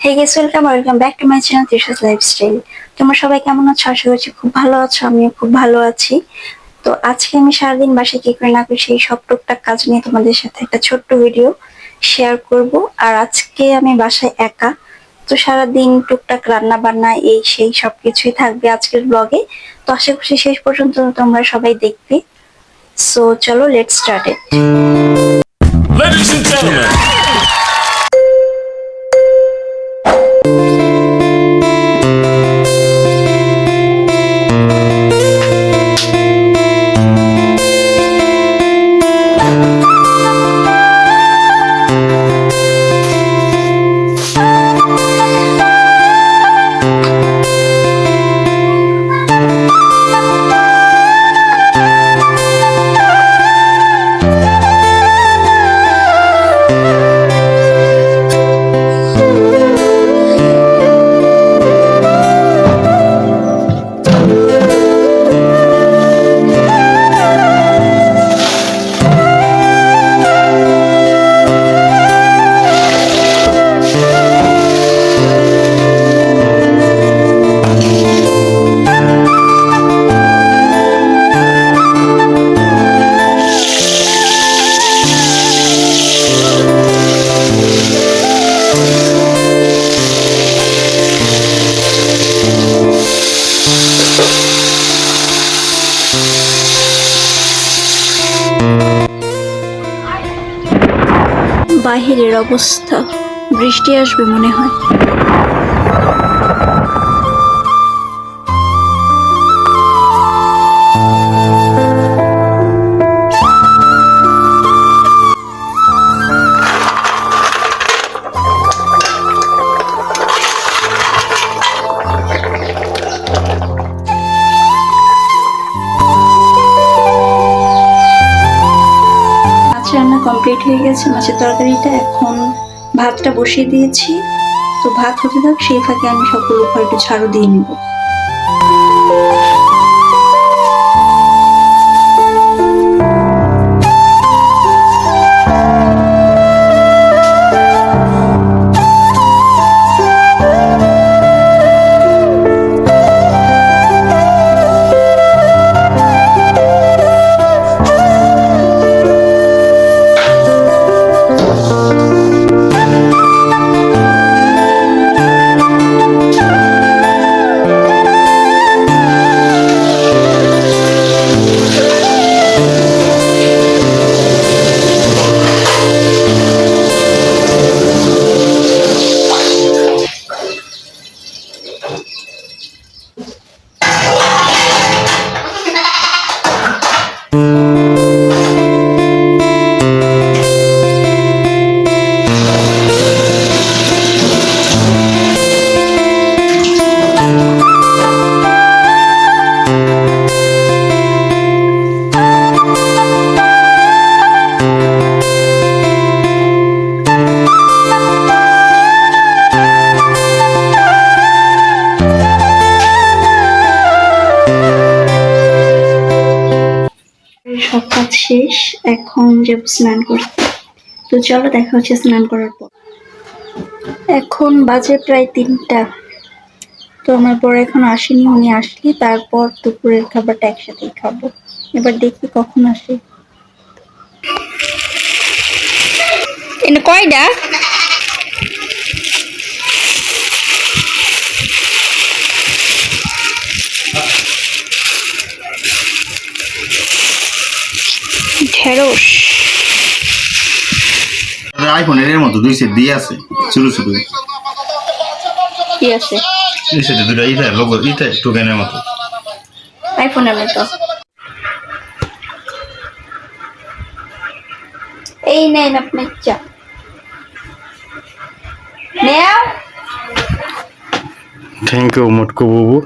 Hey guys, welcome back to my channel Trisha's lifestyle. তোমরা সবাই কেমন আছো? আশা করছি খুব ভালো আছো। আমিও খুব ভালো আছি। তো আজকে আমি সারাদিন বাসায় কি করে না করি সেই সব টুকটাক কাজ নিয়ে তোমাদের সাথে একটা ছোট্ট ভিডিও শেয়ার করব। আর আজকে আমি বাসায় একা, তো সারাদিন টুকটাক রান্না বান্না এই সেই সবকিছুই থাকবে আজকের ব্লগে। তো আশা করছি শেষ পর্যন্ত তোমরা সবাই দেখবে। সো চলো, let's start it. Ladies and gentlemen, বাহিরের অবস্থা, বৃষ্টি আসবে মনে হয়। মাছ রান্না কমপ্লিট হয়ে গেছে, মাছের তরকারিটা। এখন ভাতটা বসিয়ে দিয়েছি। তো ভাত হতে থাক, সেই ফাঁকে আমি সবগুলো ঘর একটু ঝাড়ু দিয়ে নিব। সব কাজ শেষ, এখন যাব স্নান করতে। তো চলো, দেখা হচ্ছে স্নান করার পর। এখন বাজে প্রায় 3টা। তো আমার বড় এখন আসেনি, উনি আসলে তারপর দুপুরের খাবারটা একসাথেই খাবো। এবার দেখি কখন আসে। এনে কয়টা? ঢেঁড়স। আইফোনের এর মতো দুই সেট দিয়ে আছে, ছোট ছোট কি আছে? এই সেটে দুটো ইটা লোগো ইটা টোকেনের মতো। আইফোনের মতো। এই নেন আপনার চা। নেও। Thank you মোটকো Babu.